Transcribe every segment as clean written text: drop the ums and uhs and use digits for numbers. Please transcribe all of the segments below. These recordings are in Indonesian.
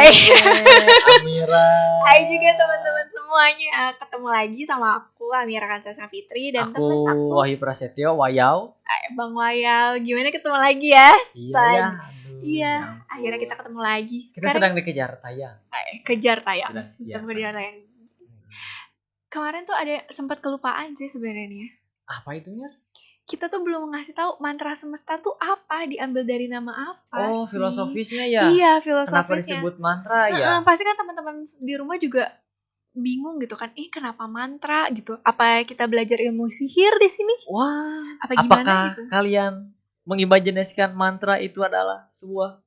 Hai Amira. Hai juga teman-teman semuanya. Ketemu lagi sama aku Amira Kansasa Fitri dan teman Aku aku Wahyu Prasetyo, Wayau. Bang Wayal. Gimana ketemu lagi ya? Iya ya. Aduh, Iya, ya ampun. akhirnya kita ketemu lagi. Kita sedang dikejar tayang. Kejar tayang. Sedang Sistem kejar kejar tayang. Kemarin tuh ada sempat kelupaan sih sebenarnya. Apa itu, Mir? Kita tuh belum ngasih tahu mantra semesta tuh apa, diambil dari nama apa Oh, sih? filosofisnya ya. Iya, Kenapa filosofisnya. disebut mantra ya? Pasti kan teman-teman di rumah juga bingung gitu kan, kenapa mantra gitu? Apa kita belajar ilmu sihir di sini? Wah, Apa gimana apakah gitu? kalian mengimajinasikan mantra itu adalah sebuah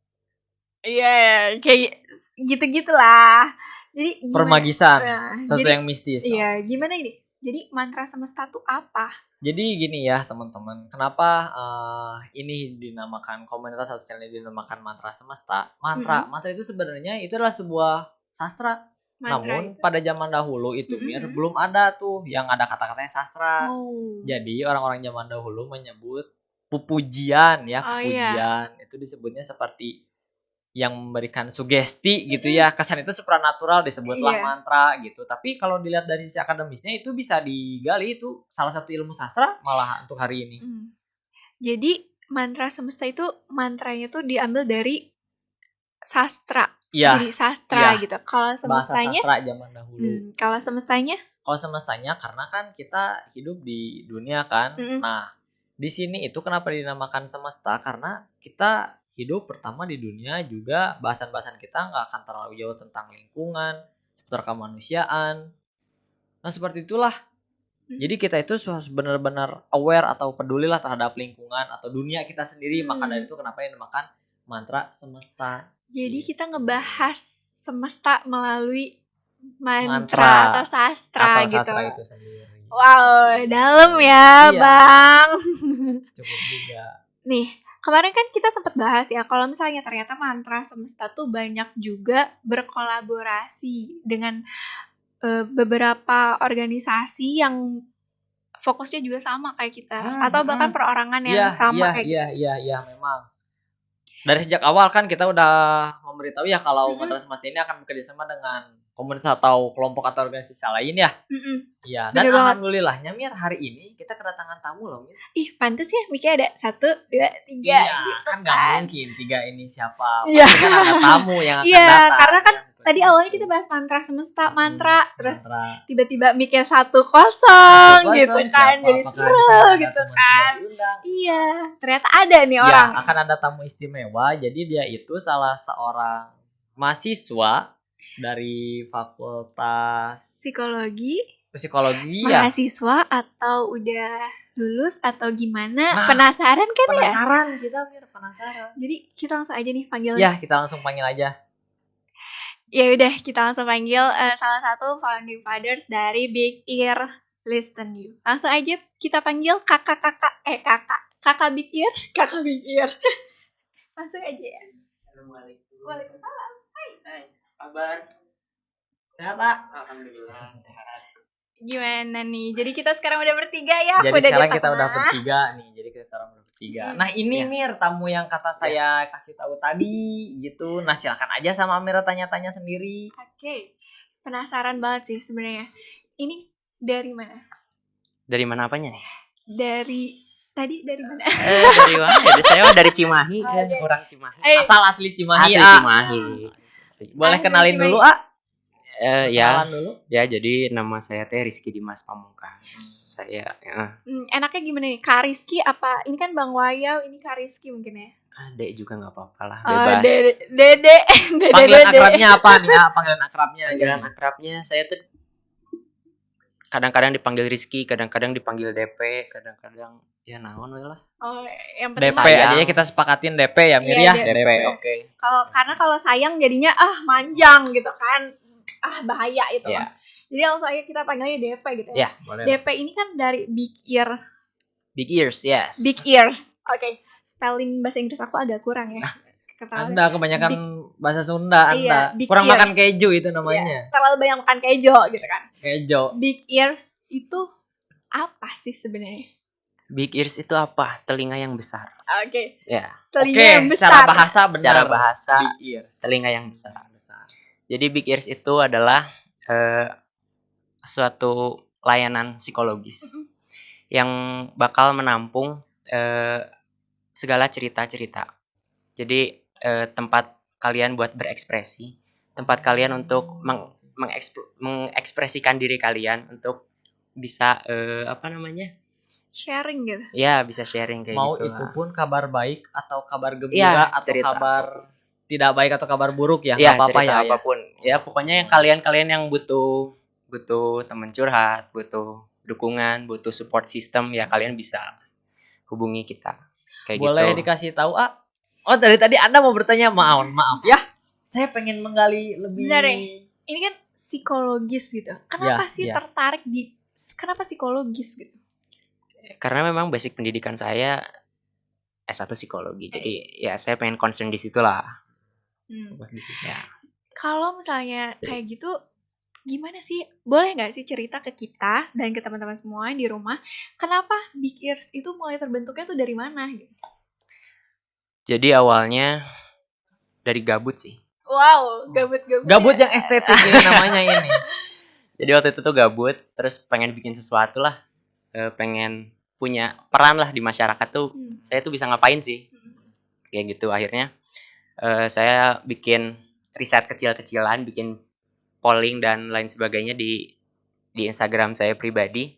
Iya, kayak gitu-gitulah. Jadi gimana? permagisan, sesuatu jadi, yang mistis? Iya, gimana ini? Jadi mantra semesta tuh apa? Jadi gini ya teman-teman, kenapa ini dinamakan komunitas atau channel ini dinamakan mantra semesta? Mantra itu sebenarnya itu adalah sebuah sastra. Mantra Namun itu. pada zaman dahulu itu Mir belum ada tuh yang ada kata-katanya sastra. Oh. Jadi orang-orang zaman dahulu menyebut pujian ya, Iya. itu disebutnya seperti yang memberikan sugesti gitu ya, kesan itu supranatural disebutlah mantra gitu. Tapi kalau dilihat dari sisi akademisnya itu bisa digali, itu salah satu ilmu sastra malah untuk hari ini. Jadi mantra semesta itu mantranya tuh diambil dari sastra. Iya. Jadi sastra gitu. Kalau semestanya bahasa sastra zaman dahulu. Kalau semestanya? Kalau semestanya karena kan kita hidup di dunia kan. Nah, di sini itu kenapa dinamakan semesta? Karena kita hidup pertama di dunia, juga bahasan-bahasan kita nggak akan terlalu jauh tentang lingkungan, seputar kemanusiaan. Nah seperti itulah. Jadi kita itu harus benar-benar aware atau pedulilah terhadap lingkungan atau dunia kita sendiri. Maka dari itu kenapa dinamakan mantra semesta. Jadi kita ngebahas semesta melalui mantra atau sastra gitu. Sastra itu sendiri. Wow, dalam ya, Bang. Cukup juga. Nih, kemarin kan kita sempat bahas ya, kalau misalnya ternyata mantra semesta tuh banyak juga berkolaborasi dengan beberapa organisasi yang fokusnya juga sama kayak kita, atau bahkan perorangan yang sama kayak kita. Iya, memang. Dari sejak awal kan kita udah memberitahu ya kalau mantra semesta ini akan bekerjasama dengan komunitas atau kelompok atau organisasi lain ya. Iya, dan alhamdulillahnya Mir hari ini kita kedatangan tamu loh Mir. Ih, pantes ya mikirnya ada 1, 2, 3. Iya, gitu kan gak mungkin 3 ini siapa. Pasti kan ada tamu yang akan datang. Iya, karena kan tadi awalnya kita bahas mantra semesta, terus tiba-tiba mikir 1-0 gitu kan, jadi seru gitu kan. Iya, ternyata ada nih orang. Ya, akan ada tamu istimewa. Jadi dia itu salah seorang mahasiswa dari Fakultas Psikologi ya. Mahasiswa atau udah lulus atau gimana? Nah, penasaran kan ya? Penasaran, kita penasaran. Jadi kita langsung aja nih panggil. Ya, kita langsung panggil aja. Ya udah, kita langsung panggil salah satu founding fathers dari Big Ear Listen You. Langsung aja kita panggil kakak Big Ear. Langsung aja ya. Assalamualaikum. Waalaikumsalam. Hai. Kabar? Sehat, Pak? Alhamdulillah sehat. Gimana nih? Jadi kita sekarang udah bertiga ya. Jadi sekarang kita udah bertiga nih. Nah ini Mir, tamu yang kata saya kasih tahu tadi gitu. Nah silakan aja sama Amira tanya-tanya sendiri. Oke. Penasaran banget sih sebenarnya. Ini dari mana? Dari mana apanya nih? Dari mana? Dari mana? Saya dari Cimahi, orang Cimahi. Asal asli Cimahi. Boleh kenalin dulu, Ya. Dulu. Ya, jadi nama saya teh Rizky Dimas Pamungkas. Saya enaknya gimana nih? Kak Rizky apa? Ini kan Bang Wayau, ini Kak Rizky mungkin ya. Adek juga enggak apa-apa lah, bebas. Dede. Panggilan akrabnya apa nih? Panggilan akrabnya. Saya tuh kadang-kadang dipanggil Rizky, kadang-kadang dipanggil DP, kadang-kadang ya naon we lah. Oh, yang penting DP aja ya, kita sepakatin DP ya Mir ya. DP. Oke. Karena kalau sayang jadinya manjang gitu kan. Bahaya itu. Jadi langsung aja kita panggilnya DP gitu ya. Boleh. DP ini kan dari Big Ear. Big Ears, yes. Big Ears. Oke. Spelling bahasa Inggris aku agak kurang ya. Anda kebanyakan bahasa Sunda Anda. Kurang ears. Makan keju itu namanya. Terlalu banyak makan keju gitu kan. Keju. Big Ears itu apa sih sebenarnya? Big ears itu apa? Telinga yang besar. Oke. Ya. Telinga yang besar. Secara bahasa benar. Secara bahasa big ears. Telinga yang besar. Jadi Big Ears itu adalah suatu layanan psikologis yang bakal menampung segala cerita-cerita. Jadi tempat kalian buat berekspresi, tempat kalian untuk mengekspresikan diri kalian untuk bisa sharing gitu. Ya, bisa sharing kayak mau gitu. Itu pun kabar baik atau kabar gembira ya, atau kabar tidak baik atau kabar buruk ya, nggak apa-apa ya. Apapun. Ya, pokoknya yang kalian yang butuh teman curhat, butuh dukungan, butuh support system, ya kalian bisa hubungi kita. Kayak boleh gitu. Dikasih tahu Oh, dari tadi Anda mau bertanya, maaf ya. Saya pengen menggali lebih. Benar ya? Ini kan psikologis gitu. Kenapa tertarik di kenapa psikologis gitu? Karena memang basic pendidikan saya S1 psikologi. Jadi ya saya pengen concern di situ lah. Fokus di situ. Ya. Kalau misalnya kayak gitu, gimana sih? Boleh nggak sih cerita ke kita dan ke teman-teman semua di rumah, kenapa Big Ears itu mulai terbentuknya tuh dari mana? Gitu? Jadi awalnya dari gabut sih. Wow, gabut. Gabut yang estetik ini namanya ini. Jadi waktu itu tuh gabut, terus pengen bikin sesuatu lah, pengen punya peran lah di masyarakat tuh. Saya tuh bisa ngapain sih? Kayak gitu. Akhirnya saya bikin riset kecil-kecilan, bikin polling dan lain sebagainya di Instagram saya pribadi.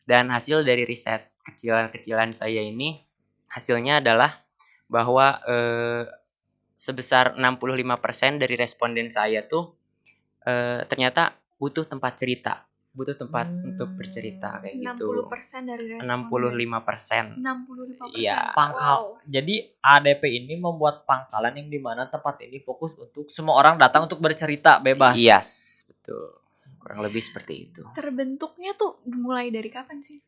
Dan hasil dari riset kecilan-kecilan saya ini, hasilnya adalah bahwa sebesar 65% dari responden saya tuh ternyata butuh tempat cerita, butuh tempat untuk bercerita kayak 60% gitu. 60% dari responden. 65%. Iya. Wow. Jadi ADP ini membuat pangkalan yang dimana tempat ini fokus untuk semua orang datang untuk bercerita bebas. Yes, betul. Kurang lebih seperti itu. Terbentuknya tuh mulai dari kapan sih?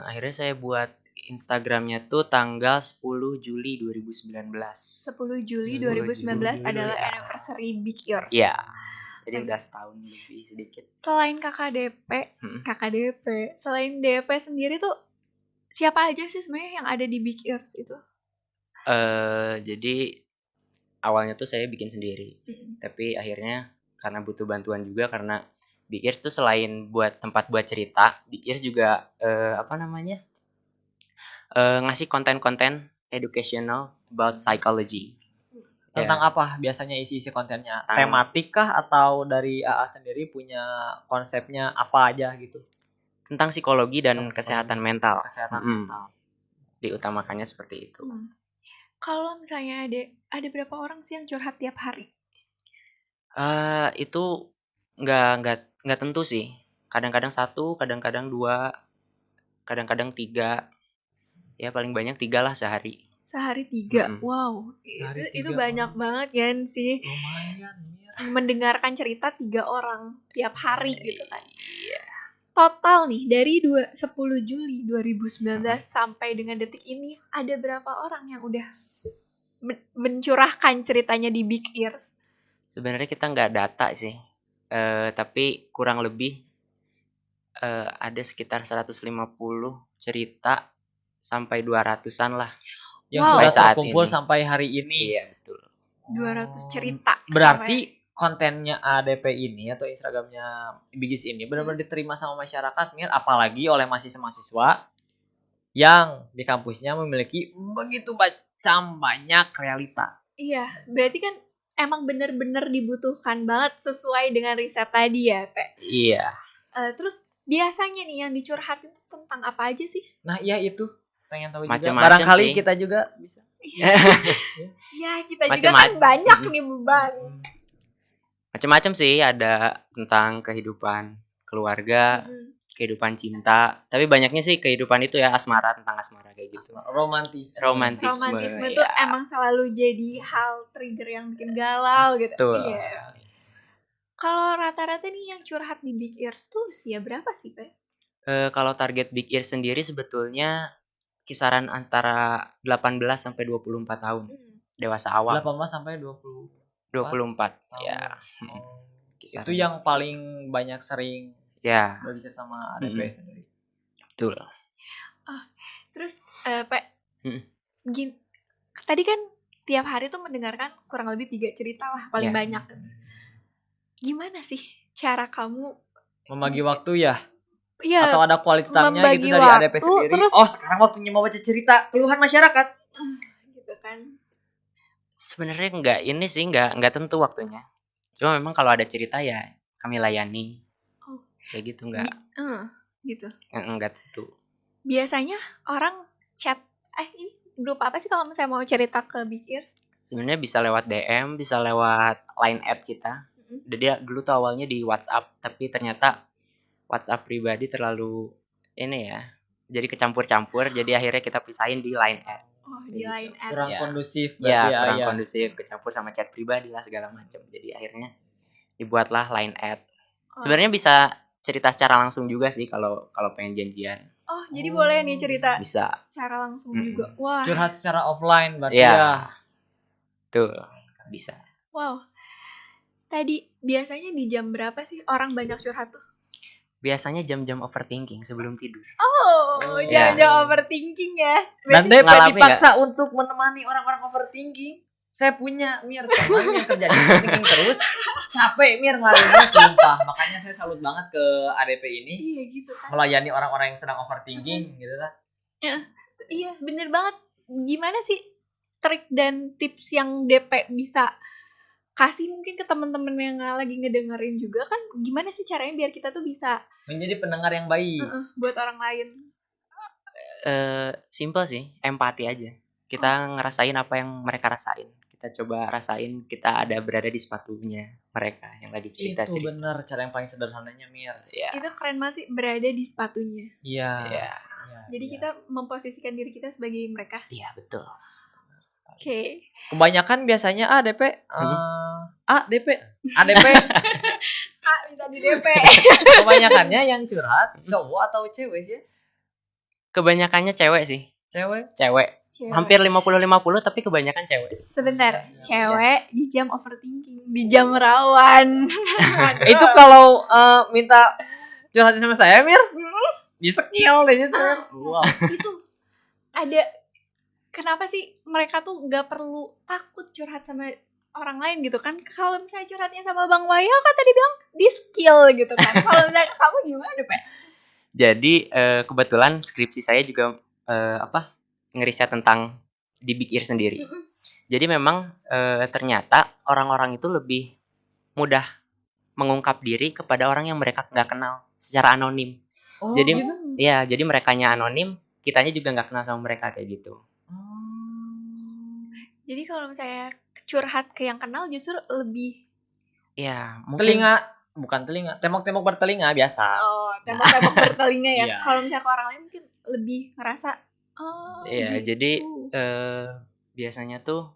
Akhirnya saya buat Instagramnya tuh tanggal 10 Juli 2019. 10 Juli 2019 adalah anniversary Big Ears. Iya. Jadi udah setahun lebih sedikit. Selain KKDP, selain DP sendiri tuh siapa aja sih sebenarnya yang ada di Big Ears itu? Jadi awalnya tuh saya bikin sendiri. Tapi akhirnya karena butuh bantuan juga, karena Big Ears tuh selain buat tempat buat cerita, Big Ears juga ngasih konten-konten educational about psychology. Tentang apa biasanya isi kontennya? Tematik kah atau dari AA sendiri punya konsepnya apa aja gitu? Tentang psikologi dan kesehatan mental. Kesehatan mental. Diutamakannya seperti itu. Kalau misalnya ada berapa orang sih yang curhat tiap hari? Itu nggak tentu sih. Kadang-kadang 1, kadang-kadang 2, kadang-kadang 3. Ya paling banyak 3 lah sehari. Sehari 3, wow, itu banyak banget kan sih. Lumayan. Mendengarkan cerita 3 orang tiap hari gitu kan. Iya. Total nih dari 10 Juli 2019 sampai dengan detik ini ada berapa orang yang udah mencurahkan ceritanya di Big Ears? Sebenarnya kita nggak data sih, tapi kurang lebih ada sekitar 150 cerita sampai 200-an lah. Yang sudah terkumpul sampai hari ini. Iya, betul. 200 cerita. Berarti kontennya ADP ini atau Instagramnya Bigis ini benar-benar diterima sama masyarakat, Mir, apalagi oleh mahasiswa-mahasiswa yang di kampusnya memiliki begitu banyak realita. Iya, berarti kan emang benar-benar dibutuhkan banget sesuai dengan riset tadi ya, Pak. Iya. Terus biasanya nih yang dicurhatin tentang apa aja sih? Nah, iya itu. Pengen tahu Macem-macem juga. Barangkali sih. Kita juga bisa. Ya, kita juga kan banyak nih beban. Macam-macam sih, ada tentang kehidupan keluarga, kehidupan cinta, tapi banyaknya sih kehidupan itu ya asmara, tentang asmara kayak gitu. Romantisme itu emang selalu jadi hal trigger yang bikin galau gitu. Iya. Kalau rata-rata nih yang curhat di Big Ears tuh usia berapa sih, Pak? Kalau target Big Ears sendiri sebetulnya kisaran antara 18 sampai 24 tahun. Dewasa awal. 18 sampai 24 tahun. Ya. Itu yang paling banyak sering berbicara sama ADP sendiri. Betul. Terus Pak, tadi kan tiap hari tuh mendengarkan kurang lebih 3 cerita lah paling banyak. gimana sih cara kamu Membagi waktu ya? ya Atau ada quality time-nya membagi gitu dari ADP waktu, sendiri? terus Oh, sekarang waktunya mau baca cerita keluhan masyarakat. gitu kan. Sebenarnya nggak tentu waktunya. Cuma memang kalau ada cerita ya kami layani. Oh. Kayak gitu gitu. nggak tentu. Biasanya orang chat ini grup apa sih kalau misalnya mau cerita ke Big Ears? Sebenarnya bisa lewat DM, bisa lewat line ad kita. Dia dulu tuh awalnya di WhatsApp, tapi ternyata WhatsApp pribadi terlalu ini ya. Jadi kecampur-campur, jadi akhirnya kita pisahin di line ad. Oh, di line ad. Kurang kondusif Ya, berarti kurang kondusif, kecampur sama chat pribadi lah segala macam. Jadi akhirnya dibuatlah line ad. Sebenarnya bisa cerita secara langsung juga sih kalau pengen janjian. Oh, jadi boleh nih cerita bisa secara langsung juga. Wah. Curhat secara offline berarti ya. Tuh, bisa. Wow. Tadi biasanya di jam berapa sih orang banyak curhat tuh? Biasanya jam-jam overthinking sebelum tidur. Oh, jam-jam overthinking ya. Dan DP dipaksa untuk menemani orang-orang overthinking. Saya punya Mir teman yang kerja di overthinking terus, capek Mir ngelarinnya sumpah. Makanya saya salut banget ke ADP ini. Iya gitu kan. Melayani orang-orang yang sedang overthinking gitu kan. Iya, bener banget. Gimana sih trik dan tips yang DP bisa kasih mungkin ke teman-teman yang lagi ngedengerin juga kan, gimana sih caranya biar kita tuh bisa menjadi pendengar yang baik buat orang lain? Simple sih, empati aja. Kita ngerasain apa yang mereka rasain. Kita coba rasain kita ada berada di sepatunya mereka yang lagi cerita. Itu benar cara yang paling sederhananya Mir. Ya. Itu keren banget sih, berada di sepatunya. Iya. Jadi kita memposisikan diri kita sebagai mereka. Iya, betul. Oke. Kebanyakan biasanya ADP ADP minta di DP. Kebanyakannya yang curhat cowok atau cewek sih? Kebanyakannya cewek sih. Cewek. Hampir 50-50 tapi kebanyakan cewek. Sebentar, cewek di jam overthinking, di jam rawan. Itu kalau minta curhatin sama saya Mir, disekil deh gitu. Wow. Itu ada kenapa sih mereka tuh nggak perlu takut curhat sama orang lain gitu kan? Kalau misalnya curhatnya sama Bang Waya kan tadi bilang di skill gitu kan. Kalau misalnya kamu gimana, Pak? Jadi kebetulan skripsi saya juga ngeriset tentang di Big Ear sendiri. Jadi memang ternyata orang-orang itu lebih mudah mengungkap diri kepada orang yang mereka nggak kenal secara anonim. Jadi gitu? Ya, jadi merekanya anonim, kitanya juga nggak kenal sama mereka kayak gitu. Jadi kalau misalnya curhat ke yang kenal justru lebih mungkin bukan tembok-tembok bertelinga biasa. Oh, tembok-tembok bertelinga ya. Kalau misalnya ke orang lain mungkin lebih ngerasa gitu. Jadi biasanya tuh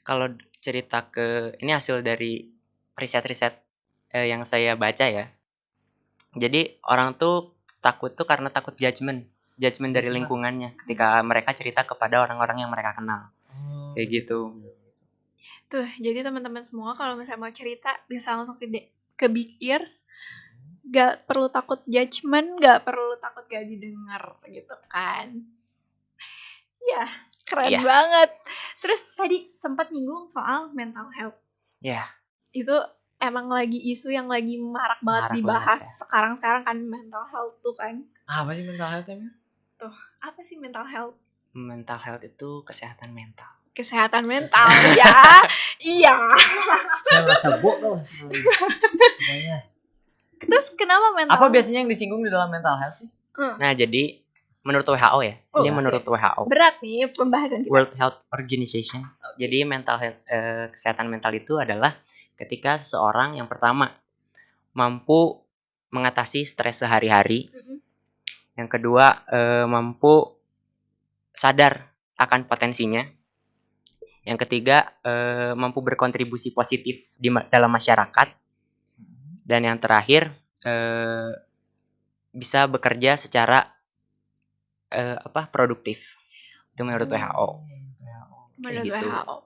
kalau cerita ini hasil dari riset-riset yang saya baca ya. Jadi orang tuh takut tuh karena takut judgement dari lingkungannya ketika mereka cerita kepada orang-orang yang mereka kenal. Kayak gitu. Tuh, jadi teman-teman semua kalau misalnya mau cerita bisa langsung ke Big Ears. Gak perlu takut judgement, gak perlu takut gak didengar gitu kan. Ya, keren banget. Terus tadi sempat nyinggung soal mental health. Ya. Itu emang lagi isu yang lagi marak banget dibahas sekarang-sekarang kan, mental health tuh kan. Apa sih mental health emang? Tuh, apa sih mental health? Mental health itu kesehatan mental. Kesehatan mental ya. Iya. Saya merasa bodoh sebenarnya. Terus kenapa mental? Apa biasanya yang disinggung di dalam mental health sih? Nah, jadi menurut WHO ya. Ini menurut WHO. Berat nih pembahasan kita. World Health Organization. Jadi mental health, kesehatan mental itu adalah ketika seseorang yang pertama mampu mengatasi stres sehari-hari. Yang kedua mampu sadar akan potensinya. Yang ketiga mampu berkontribusi positif dalam masyarakat. Dan yang terakhir bisa bekerja secara produktif. Itu menurut WHO. Menurut WHO.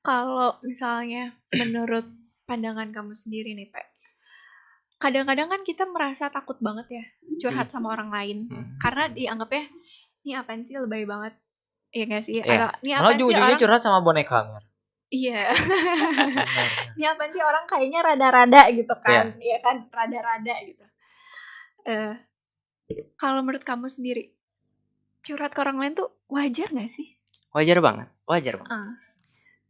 Kalau misalnya menurut pandangan kamu sendiri nih, Pak. Kadang-kadang kan kita merasa takut banget ya curhat sama orang lain. Karena dianggapnya ini apaan sih, lebay banget. Iya gak sih? Malah ujung-ujungnya curhat sama boneka. Iya. Benar. Ini apaan sih, orang kayaknya rada-rada gitu kan. Iya kan, rada-rada gitu. Kalau menurut kamu sendiri, curhat ke orang lain tuh wajar gak sih? Wajar banget.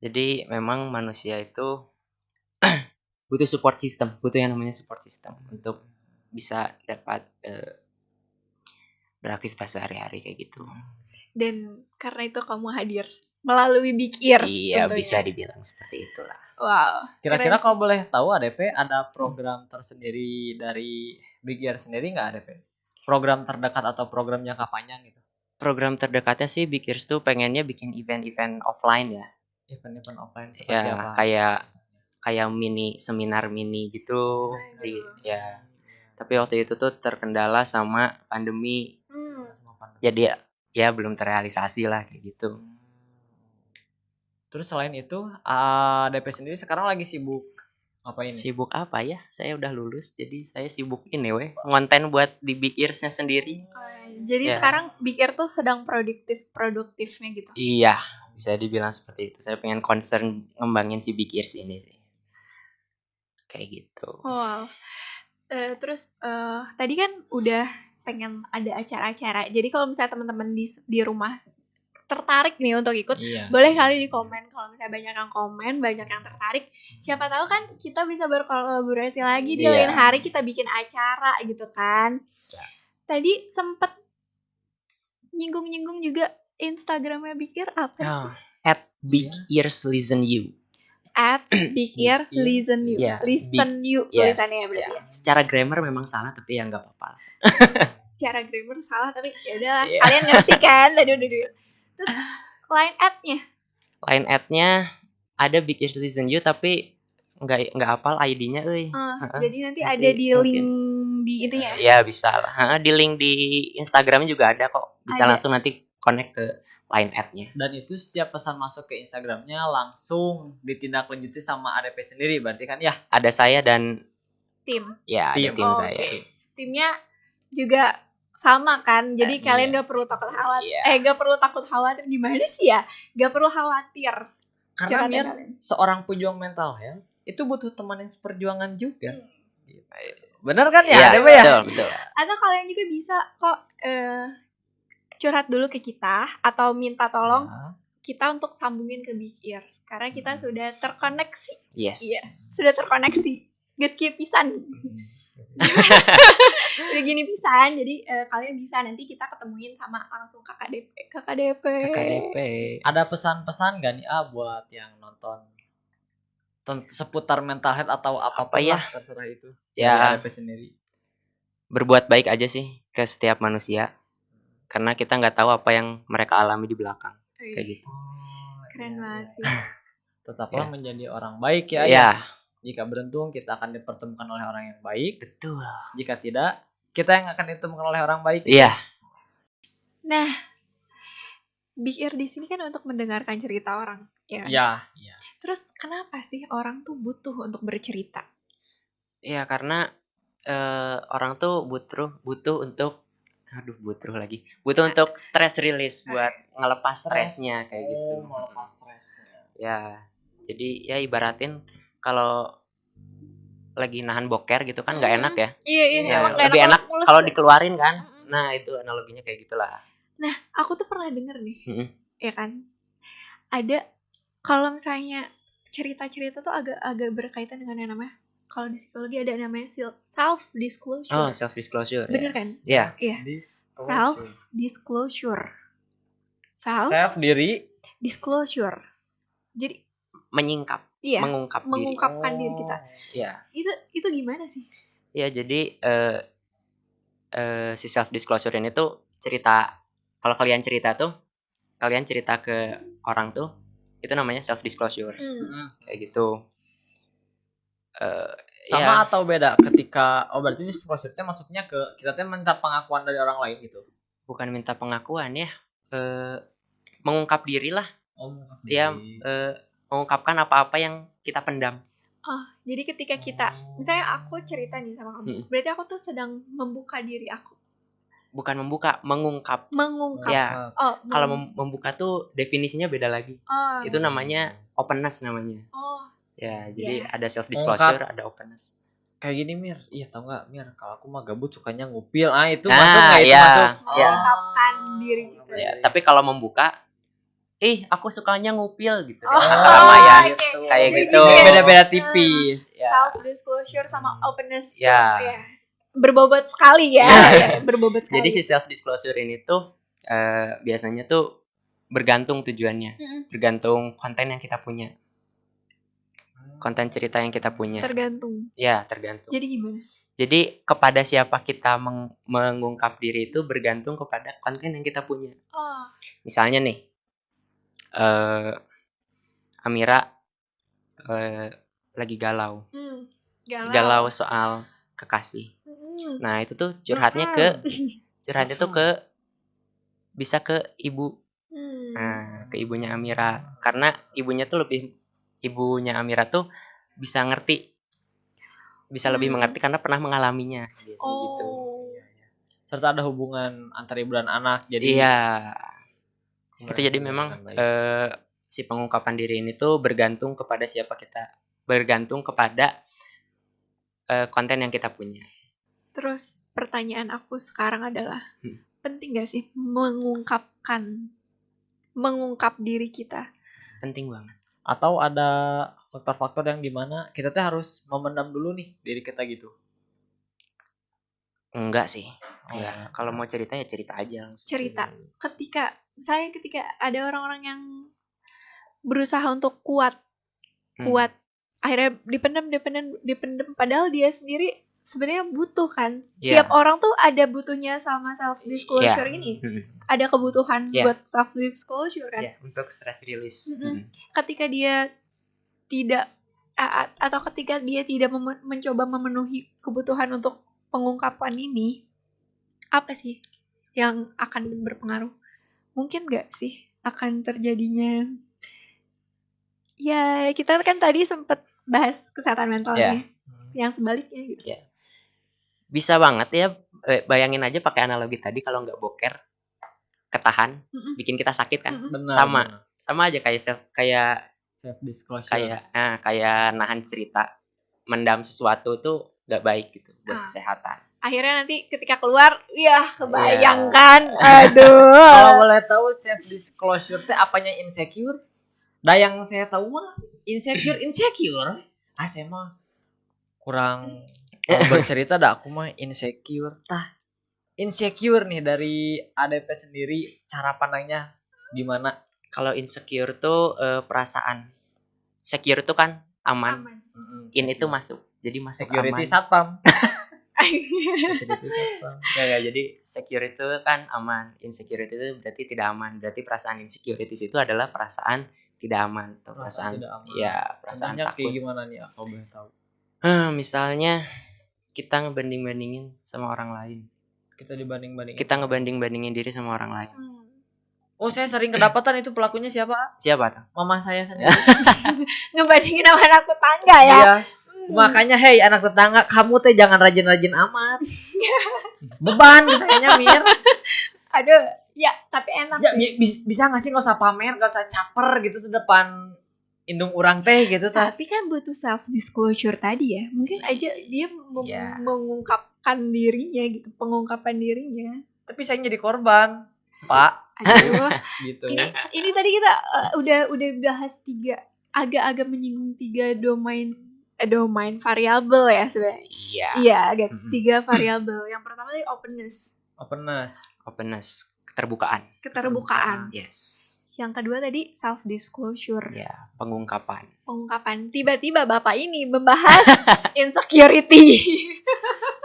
Jadi memang manusia itu butuh support system, butuh yang namanya support system untuk bisa dapat beraktivitas sehari-hari kayak gitu. Dan karena itu kamu hadir melalui Big Ears. Iya, tentunya. bisa dibilang seperti itulah. Wow. Kira-kira kalau boleh tahu ADP ada program tersendiri dari Big Ear sendiri nggak ADP? Program terdekat atau program jangka panjang gitu? Program terdekatnya sih Big Ears tuh pengennya bikin event-event offline ya. Event-event offline seperti Ya, apa? kayak mini seminar mini gitu. Ya. Tapi waktu itu tuh terkendala sama pandemi. Jadi ya belum terrealisasi lah kayak gitu. Terus selain itu, ADP sendiri sekarang lagi sibuk apa ini? Sibuk apa ya? Saya udah lulus, jadi saya sibuk ini ngonten buat di Big Ears-nya sendiri. Jadi sekarang Big Ear tuh sedang produktifnya gitu. Iya, bisa dibilang seperti itu. Saya pengen concern ngembangin si Big Ears ini sih. Kayak gitu. Wow. Terus tadi kan udah pengen ada acara-acara. Jadi kalau misalnya teman-teman di rumah tertarik nih untuk ikut, boleh kali di komen. Kalau misalnya banyak yang komen, banyak yang tertarik, siapa tahu kan kita bisa berkolaborasi lagi di lain hari, kita bikin acara gitu kan. Tadi sempet nyinggung juga Instagramnya Big Ear apa sih? @BigEarsListenYou. @BigEarsListenYou. Listen you tulisannya berarti ya. Secara grammar memang salah, tapi ya nggak apa-apa. Secara grammar salah, tapi ya udahlah, kalian ngerti kan? Aduh. Terus line @nya ada Big Ears Listen You, tapi nggak hafal ID-nya jadi nanti ada di link di itunya. Ya bisa lah. Di link di Instagram juga ada kok. Bisa langsung nanti connect ke line @nya. Dan itu setiap pesan masuk ke Instagramnya langsung ditindaklanjuti sama ADP sendiri berarti kan ya? Ada saya dan tim. Ya, ada tim saya. Timnya juga sama kan, jadi kalian gak perlu takut khawatir. Gak perlu takut khawatir gimana sih ya? Gak perlu khawatir. Karena seorang pejuang mental health itu butuh teman yang seperjuangan juga. Benar kan ya? Betul. Atau kalian juga bisa kok curhat dulu ke kita atau minta tolong kita untuk sambungin ke Big Ears karena kita sudah terkoneksi. Yes. Iya, sudah terkoneksi. Geus pisan. Udah gini pisan, jadi kalian bisa nanti kita ketemuin sama langsung kakak DP. Ada pesan-pesan gak nih buat yang nonton seputar mental health atau apa ya terserah itu ya DP sendiri? Berbuat baik aja sih ke setiap manusia karena kita nggak tahu apa yang mereka alami di belakang kayak gitu. Keren banget sih. Tetaplah menjadi orang baik ya. Jika beruntung kita akan dipertemukan oleh orang yang baik. Betul. Jika tidak, kita yang akan ditemukan oleh orang baik. Iya. Nah, Big Ear di sini kan untuk mendengarkan cerita orang, ya. Iya. Terus kenapa sih orang tuh butuh untuk bercerita? Ya karena orang tuh butuh untuk untuk stress release buat ngelepas stresnya kayak gitu. Ngelepas stresnya. Ya, jadi ya ibaratin kalau lagi nahan boker gitu kan nggak enak ya. Iya. Lebih enak kalau dikeluarin kan. Nah itu analoginya kayak gitulah. Nah aku tuh pernah denger nih, ya kan. Ada kalau misalnya cerita-cerita tuh agak berkaitan dengan yang namanya, kalau di psikologi ada namanya self disclosure. Oh, self disclosure. Bener kan? Iya. Self disclosure. Self diri disclosure. Jadi menyingkap. Iya, mengungkapkan diri kita. Iya. Itu gimana sih? Iya, jadi si self disclosure ini tuh cerita, kalau kalian cerita ke orang tuh itu namanya self disclosure. Kayak gitu. Sama atau beda ketika berarti disclosure-nya maksudnya ke kita minta pengakuan dari orang lain gitu. Bukan minta pengakuan ya. Mengungkap diri lah. Mengungkapkan apa-apa yang kita pendam. Jadi ketika kita, misalnya aku cerita nih sama kamu, berarti aku tuh sedang membuka diri aku. Bukan membuka, mengungkap. Mengungkap. Ya. Oh, Kalau membuka tuh definisinya beda lagi. Oh. Itu namanya openness namanya. Oh. Ya, jadi Yeah. ada self disclosure, ada openness. Kayak gini Mir, iya tau nggak Mir, kalau aku mah gabut sukanya ngupil, itu masuk nggak itu ya, masuk? Mengungkapkan diri kita. Ya, tapi kalau membuka, aku sukanya ngupil gitu. Sama ya, gitu. kayak gitu. Beda-beda tipis. Self disclosure sama openness. Ya. Berbobot sekali ya. Berbobot sekali. Jadi si self disclosure ini tuh biasanya tuh bergantung tujuannya, bergantung konten yang kita punya. Konten cerita yang kita punya. Tergantung. Ya, tergantung. Jadi gimana? Jadi kepada siapa kita mengungkap diri itu bergantung kepada konten yang kita punya. Oh. Misalnya nih, Amira lagi galau. Galau soal kekasih. Nah, itu tuh curhatnya tuh bisa ke ibu. Nah, ke ibunya Amira, karena ibunya Amira tuh bisa lebih mengerti karena pernah mengalaminya, biasanya gitu. Serta ada hubungan antara ibu dan anak, jadi itu jadi memang si pengungkapan diri ini tuh bergantung kepada konten yang kita punya. Terus pertanyaan aku sekarang adalah penting gak sih mengungkap diri kita? Penting banget. Atau ada faktor-faktor yang dimana kita tuh harus memendam dulu nih diri kita gitu? Enggak sih. Ya, kalau mau cerita ya cerita aja langsung. Cerita. Ketika ada orang-orang yang berusaha untuk kuat, akhirnya dipendam padahal dia sendiri sebenarnya butuh kan. Tiap orang tuh ada butuhnya sama self disclosure ini. Ada kebutuhan buat self disclosure kan. Untuk stress release. Ketika dia tidak mencoba memenuhi kebutuhan untuk pengungkapan ini, apa sih yang akan berpengaruh? Mungkin gak sih akan terjadinya, ya kita kan tadi sempat bahas kesehatan mentalnya, yang sebaliknya gitu. Bisa banget ya, bayangin aja pakai analogi tadi, kalau nggak boker ketahan bikin kita sakit kan. Sama aja kayak self disclosure, kayak nahan cerita, mendam sesuatu tuh nggak baik gitu buat kesehatan. Akhirnya nanti ketika keluar, kebayangkan. Aduh. Kalau boleh tahu self disclosure teh apanya insecure? Yang saya tahu mah insecure. Saya mah kurang bercerita aku mah insecure. Insecure nih dari ADP sendiri, cara pandangnya gimana? Kalau insecure tuh perasaan. Secure tuh kan aman. In itu masuk. Jadi masuk security aman. Satpam. Jadi secure itu kan aman. Insecurity itu berarti tidak aman. Berarti perasaan insecurities itu adalah perasaan tidak aman atau perasaan tidak aman. Ya, perasaan contohnya takut. Kayak gimana nih kalau boleh tahu? Misalnya kita ngebanding-bandingin sama orang lain. Kita ngebanding-bandingin diri sama orang lain. Oh, saya sering kedapatan itu pelakunya siapa? Siapa tuh? Mama saya sendiri. Ngebandingin sama anak tetangga ya. Iya. Makanya anak tetangga, kamu teh jangan rajin-rajin amat. Beban sayanya Mir. Aduh, ya tapi enak sih. Bisa nggak sih nggak usah pamer, nggak usah caper gitu tuh depan indung orang teh gitu. Tapi kan butuh self disclosure tadi ya. Mungkin aja dia mengungkapkan dirinya gitu, pengungkapan dirinya. Tapi saya jadi korban, Pak. Aduh. Gitu. Ini tadi kita udah bahas agak-agak menyinggung 3 domain variabel ya sebenarnya. Iya, agak 3 variabel. Yang pertama tadi openness, keterbukaan. Yes. Yang kedua tadi self disclosure. Ya, pengungkapan. Tiba-tiba Bapak ini membahas insecurity.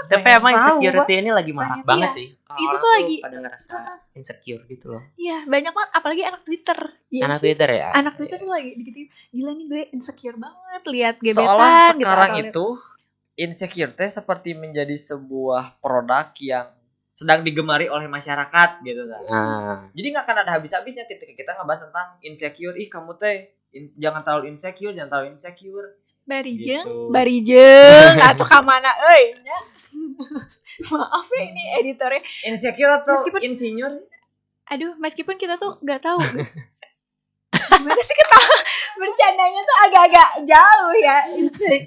Tapi emang insecurity ini lagi mahal banget sih. Itu tuh lagi pada ngerasa insecure gitu loh. Iya, banyak banget, apalagi anak Twitter. Anak Twitter ya. Anak Twitter tuh lagi gitu. Gila nih gue insecure banget lihat gebetan. Soalnya sekarang itu insecure teh seperti menjadi sebuah produk yang sedang digemari oleh masyarakat gitu kan. Jadi nggak akan ada habis-habisnya ketika kita ngebahas tentang insecure. Kamu teh jangan terlalu insecure. Barijeng atau kamana euy nya. Maaf ya ini editornya. Insecure atau Meskipun- insinyur? Aduh, meskipun kita tuh nggak tahu. Gimana sih ketawa? Bercandanya tuh agak-agak jauh ya.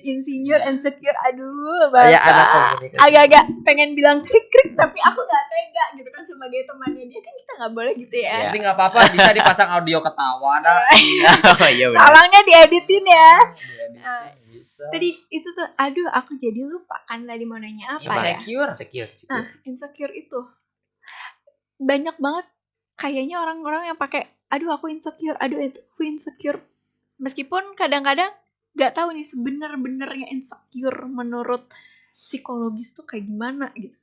Insinyur, insecure, aduh, Saya bahasa. anak komunikasi. Agak-agak pengen bilang krik-krik, tapi aku nggak tega gitu kan sebagai temannya dia, kan kita nggak boleh gitu ya. Ya. Nanti nggak apa-apa, bisa dipasang audio ketawa dah. Oh iya benar. Tolongnya dieditin ya. Bisa. Tadi itu tuh, aduh aku jadi lupa kan tadi mau nanya apa ya. Insecure. Nah, insecure itu banyak banget kayaknya orang-orang yang pakai aduh aku insecure. Meskipun kadang-kadang nggak tahu nih sebenar-benarnya insecure menurut psikologis tuh kayak gimana gitu.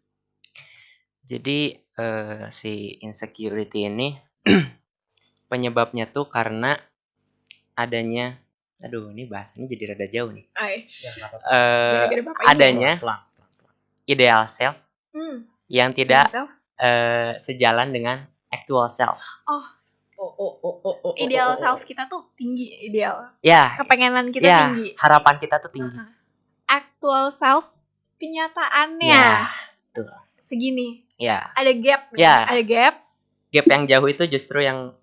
Jadi si insecurity ini penyebabnya tuh karena adanya, aduh ini bahasanya jadi rada jauh nih. Gara-gara bapak ini Adanya Pelan. ideal self yang tidak Self. sejalan dengan actual self. Ideal self kita tuh tinggi, ideal. Ya, Kepengenan kita ya, tinggi. harapan kita tuh tinggi. Actual self kenyataannya Ya, betul. segini. Ya, Ada gap. Ya. Ada gap. gap yang jauh itu justru yang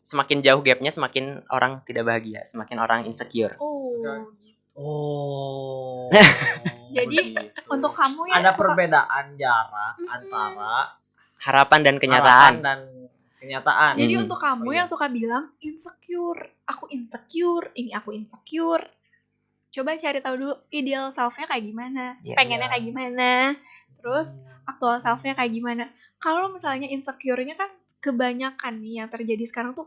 semakin jauh gapnya semakin orang tidak bahagia, semakin orang insecure. Jadi, begitu. untuk kamu yang ada suka- perbedaan jarak antara Harapan dan harapan kenyataan. dan kenyataan. Jadi Hmm. untuk kamu Oh, yang iya. suka bilang insecure, aku insecure, ini aku insecure. Coba cari tahu dulu ideal self-nya kayak gimana, Yes. pengennya kayak gimana, terus aktual self-nya kayak gimana. Kalau misalnya insecure-nya kan kebanyakan nih yang terjadi sekarang tuh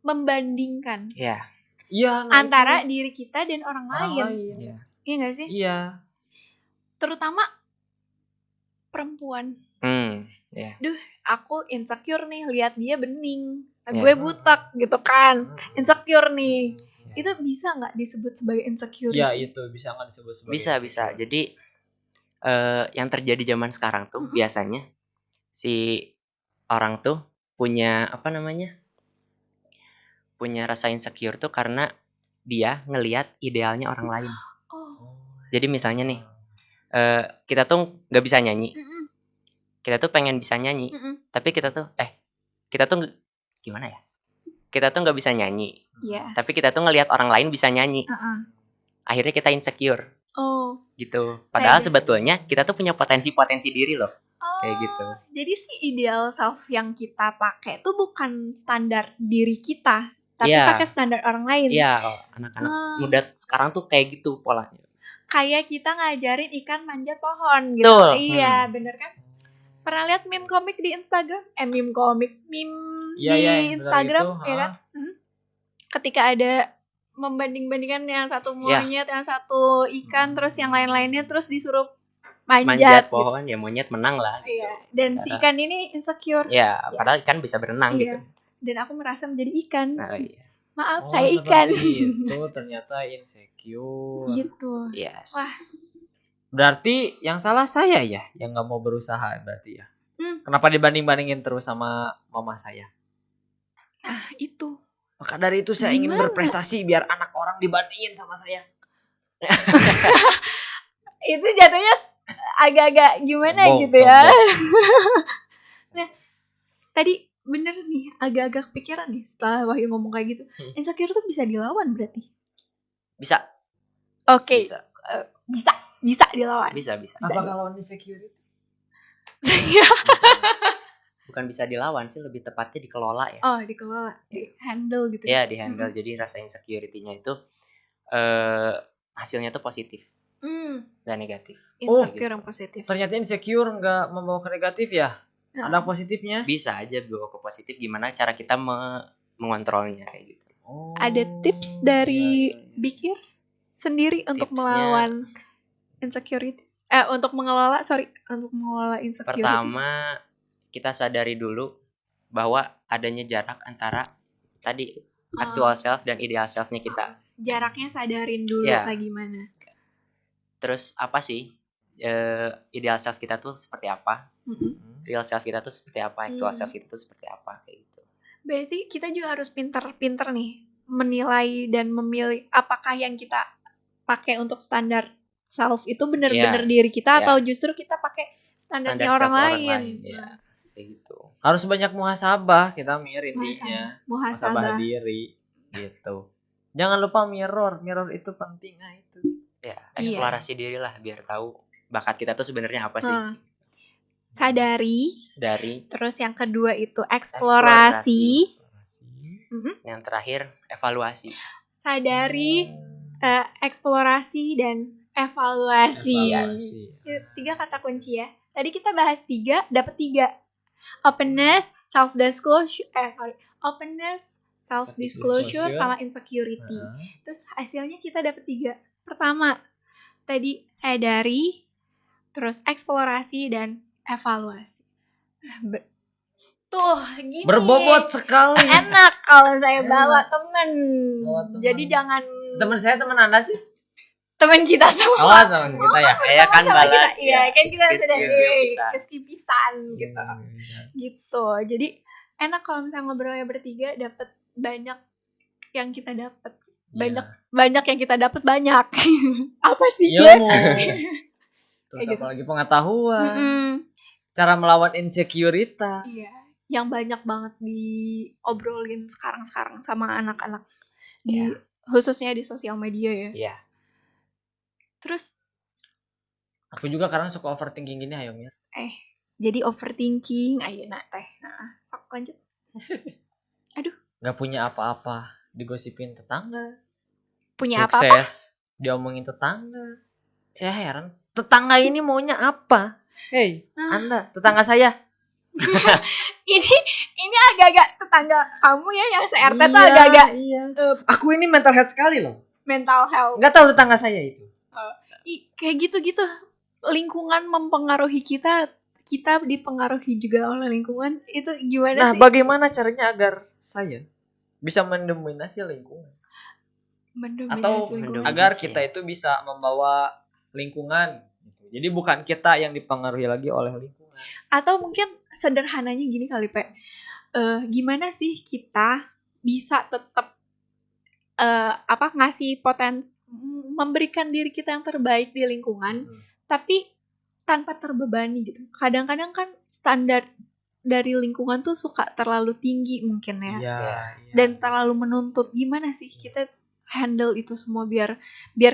membandingkan Ya, Iya, nah antara itu. diri kita dan orang Orang lain. lain. ya. Iya nggak sih? Iya. Terutama perempuan. Aku insecure nih, lihat dia bening, Ya. gue butek gitu kan, Hmm. insecure nih. Ya. Itu bisa nggak disebut sebagai insecure? Iya, itu bisa nggak disebut sebagai Bisa. insecure? Jadi yang terjadi zaman sekarang tuh biasanya si orang tuh punya punya rasa insecure tuh karena dia ngelihat idealnya orang lain. Oh. Jadi misalnya nih, kita tuh nggak bisa nyanyi, Mm-mm, kita tuh pengen bisa nyanyi, mm-mm. tapi kita tuh gimana ya? Kita tuh nggak bisa nyanyi, Iya. tapi kita tuh ngelihat orang lain bisa nyanyi. Uh-uh. Akhirnya kita insecure Oh. gitu. Padahal Kayak sebetulnya kita tuh punya potensi diri loh. Oh. Kayak gitu. Jadi si ideal self yang kita pakai tuh bukan standar diri kita, tapi Iya. pakai standar orang lain. Iya, anak-anak muda sekarang tuh kayak gitu polanya. Kayak kita ngajarin ikan manjat pohon gitu. Betul. Iya, bener kan? Pernah lihat meme komik di Instagram? Meme Iya, di iya, yang benar Instagram, itu, ya kan? Ketika ada membanding-bandingkan yang satu Iya. monyet, yang satu ikan, terus yang lain-lainnya, terus disuruh manjat Manjat gitu. pohon ya monyet menang lah. Iya. Dan si Secara- ikan ini insecure. Ya, padahal ikan bisa berenang gitu. Iya. Dan aku merasa menjadi ikan. Nah, iya. Maaf, Oh, saya ikan. seperti itu ternyata insecure. Gitu. Yes. Wah. Berarti yang salah saya ya, yang nggak mau berusaha berarti ya. Kenapa dibanding-bandingin terus sama mama saya? Nah, itu. Maka dari itu saya ingin Gimana? berprestasi biar anak orang dibandingin sama saya. Itu jatuhnya agak-agak gimana Sombong, gitu ya. sombong. Tadi bener nih, agak-agak pikiran nih setelah Wahyu ngomong kayak gitu. Insecure tuh bisa dilawan berarti. Bisa. Oke, Bisa. bisa dilawan. Bisa. Apa kalau insecure? Bukan bisa dilawan sih, lebih tepatnya dikelola ya. Oh, dikelola, di handle gitu. Ya, di-handle. Jadi rasa insecurity-nya itu hasilnya tuh positif dan negatif. Insecure yang positif. Ternyata insecure nggak membawa ke negatif ya? Ada positifnya? Bisa aja bawa ke positif, gimana cara kita mengontrolnya kayak gitu. Oh, Ada tips dari iya, iya. Bikirs sendiri untuk Tipsnya- melawan insecurity? Untuk mengelola insecurity. Pertama, kita sadari dulu bahwa adanya jarak antara tadi actual self dan ideal self-nya kita. Jaraknya sadarin dulu Ya. kayak gimana. Terus apa sih ideal self kita tuh seperti apa? Real self kita tuh seperti apa? Actual self kita tuh seperti apa? Kayak gitu. Berarti kita juga harus pinter-pinter nih menilai dan memilih apakah yang kita pakai untuk standar self itu benar-benar diri kita atau justru kita pakai standarnya orang lain. Ya, kayak gitu. Harus banyak muhasabah kita intinya. Muhasabah diri gitu. Jangan lupa mirror itu penting itu. Ya, eksplorasi diri lah biar tahu bakat kita tuh sebenarnya apa sih. Sadari. Terus yang kedua itu eksplorasi. Yang terakhir evaluasi. Sadari, eksplorasi dan evaluasi. 3 kata kunci ya. Tadi kita bahas 3, dapat 3. Openness, self-disclosure, sama insecurity. Terus hasilnya kita dapat 3. Pertama, tadi sadari, terus eksplorasi dan evaluasi. Tuh, gini. Berbobot sekali. Enak kalau saya bawa temen. Jadi jangan. Teman saya teman Anda sih? Teman kita semua. Oh, teman kita ya. Kayak kan balas. Iya, kan kita sudah keskipisan gitu. Gitu. Jadi enak kalau misalnya ngobrolnya bertiga, dapat banyak yang kita dapat. Banyak yang kita dapat banyak. Apa sih? Ilmu. Terus apalagi pengetahuan. Cara melawan insecurity. Iya, yang banyak banget diobrolin sekarang sama anak-anak khususnya di sosial media ya. Iya. Terus aku juga kadang suka overthinking gini ayo Mir. Jadi overthinking ayeuna teh. Sok lanjut. Aduh, enggak punya apa-apa, digosipin tetangga. Punya sukses, apa-apa? Diomongin tetangga. Saya heran, tetangga ini maunya apa? Hei, Anda, tetangga saya. ini agak-agak tetangga kamu ya yang se-RT tuh agak-agak. Iya. Aku ini mental health sekali loh. Mental health. Enggak tahu tetangga saya itu. Kayak gitu-gitu. Lingkungan mempengaruhi kita dipengaruhi juga oleh lingkungan. Itu gimana sih? Nah, bagaimana caranya agar saya bisa mendominasi lingkungan? Atau agar kita itu bisa membawa lingkungan. Jadi bukan kita yang dipengaruhi lagi oleh lingkungan. Atau mungkin sederhananya gini kali, Pe. Gimana sih kita bisa tetap ngasih potensi, memberikan diri kita yang terbaik di lingkungan, tapi tanpa terbebani gitu. Kadang-kadang kan standar dari lingkungan tuh suka terlalu tinggi mungkin ya. Dan terlalu menuntut. Gimana sih kita handle itu semua biar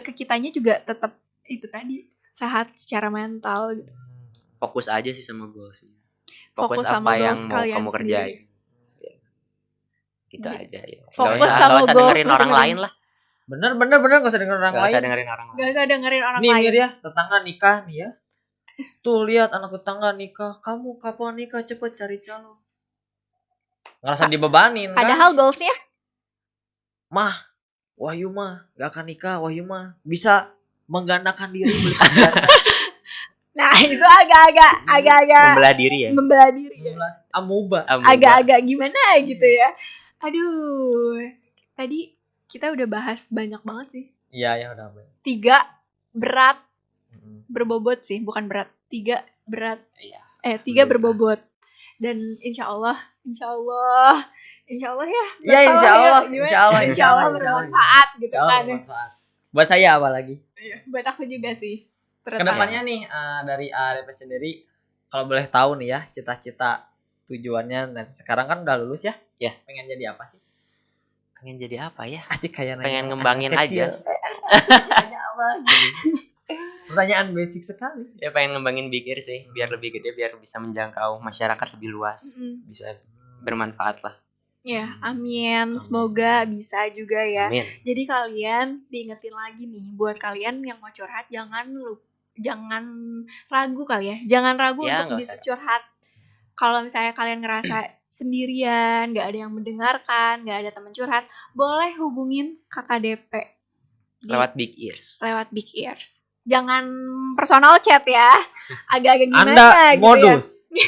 ke kitanya juga tetap itu tadi sehat secara mental gitu. Fokus aja sih sama goalsnya. Fokus apa sama yang mau kamu kerjain. Gitu aja ya. Fokus sama gak usah dengerin orang lain lah. Bener gak usah dengerin orang lain. Gak usah dengerin orang lain. Nih Mir ya, tetangga nikah nih ya. Tuh lihat anak tetangga nikah, kamu kapan nikah, cepet cari calon. Ngerasa dibebanin kan. Padahal goalsnya Wahyu mah gak akan nikah, Wahyu mah bisa menggandakan diri. Nah, itu agak-agak membelah diri ya. Amuba. Agak-agak gimana gitu ya. Aduh. Tadi kita udah bahas banyak banget sih. Iya, udah banyak. 3 berat. Berbobot sih, bukan berat. 3 berat. Iya. 3 berbobot. Dan insya Allah ya. Iya, insya Allah bermanfaat gitu kan. Buat saya apa lagi? Buat aku juga sih. Kedepannya nih dari ARP sendiri, kalau boleh tahu nih ya, cita-cita tujuannya nanti sekarang kan udah lulus ya? Ya. Pengen jadi apa sih? Pengen jadi apa ya? Asik kayak pengen ngembangin aja. Pertanyaan basic sekali. Ya pengen ngembangin Big Ear sih, biar lebih gede, biar bisa menjangkau masyarakat lebih luas, bisa bermanfaat lah. Ya, amin. Semoga bisa juga ya. Amin. Jadi kalian diingetin lagi nih, buat kalian yang mau curhat jangan ragu kali ya. Jangan ragu untuk bisa curhat. Kalau misalnya kalian ngerasa sendirian, gak ada yang mendengarkan, gak ada teman curhat, boleh hubungin KKDP. Lewat Big Ears. Jangan personal chat ya. Agak-agak gimana Anda gitu modus. Ya.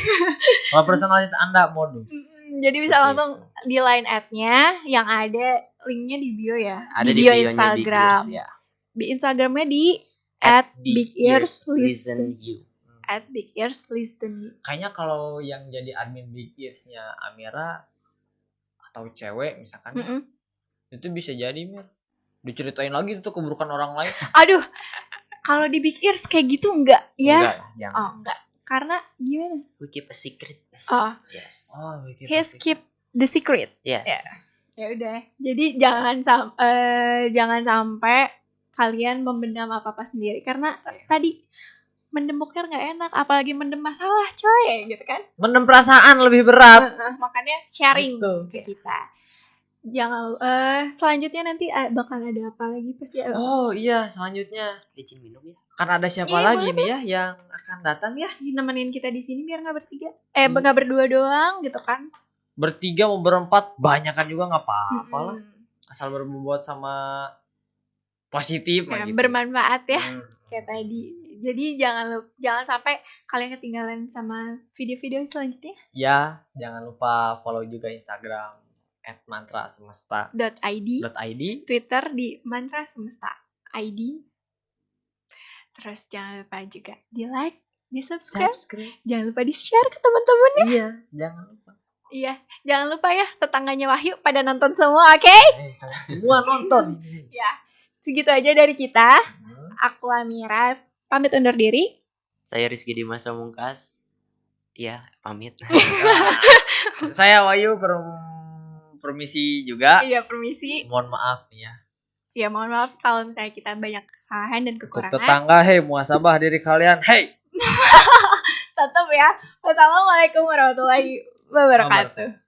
Kalau personal chat Anda modus. Jadi bisa langsung di line ad-nya yang ada linknya di bio ya. Ada di bio Instagram. Ya. Di Instagramnya di @BigEarsListenYou. @BigEarsListenYou. Kayaknya kalau yang jadi admin Big Ears-nya Amira atau cewek misalkan, itu bisa jadi Mir. Diceritain lagi tuh keburukan orang lain. Aduh, Kalau di Big Ears kayak gitu enggak ya? Enggak, jangan. Oh, enggak. Karena gimana? We keep a secret. Oh, Yes. Oh, he's keep the secret. Yes. Ya. Ya udah. Jadi jangan sampai kalian memendam apa-apa sendiri karena tadi mendem boker nggak enak, apalagi mendem masalah, coy, gitu kan? Mendem perasaan lebih berat. Makanya sharing Betul. ke kita. Jangan selanjutnya nanti bakal ada apa lagi pasti. Oh iya, selanjutnya Izin minum ya. kan ada siapa Iya, lagi nih ya yang akan datang ya? Nemenin kita di sini biar nggak bertiga. Nggak berdua doang gitu kan? Bertiga mau berempat, banyakan juga nggak apa-apa lah. Mm-mm. Asal berbobot sama positif Ya, gitu. bermanfaat ya Hmm. kayak tadi. Jadi jangan sampai kalian ketinggalan sama video-video selanjutnya. Ya, jangan lupa follow juga Instagram @mantrasemesta.id, .id, Twitter di Mantra Semesta ID. Terus jangan lupa juga di like, di subscribe, jangan lupa di share ke teman-teman. Iya, jangan lupa. Iya, jangan lupa ya tetangganya Wahyu pada nonton semua, oke? Semua nonton. Ya, segitu aja dari kita. Aku Amira, pamit undur diri. Saya Rizky Dimas Pamungkas. Iya, pamit. Saya Wahyu permisi juga. Iya, permisi. Mohon maaf nih ya. Ya, mohon maaf kalau misalnya kita banyak kesalahan dan Untuk kekurangan. tetangga, hei, muhasabah diri kalian, hei. Tetap ya. Wassalamualaikum warahmatullahi wabarakatuh.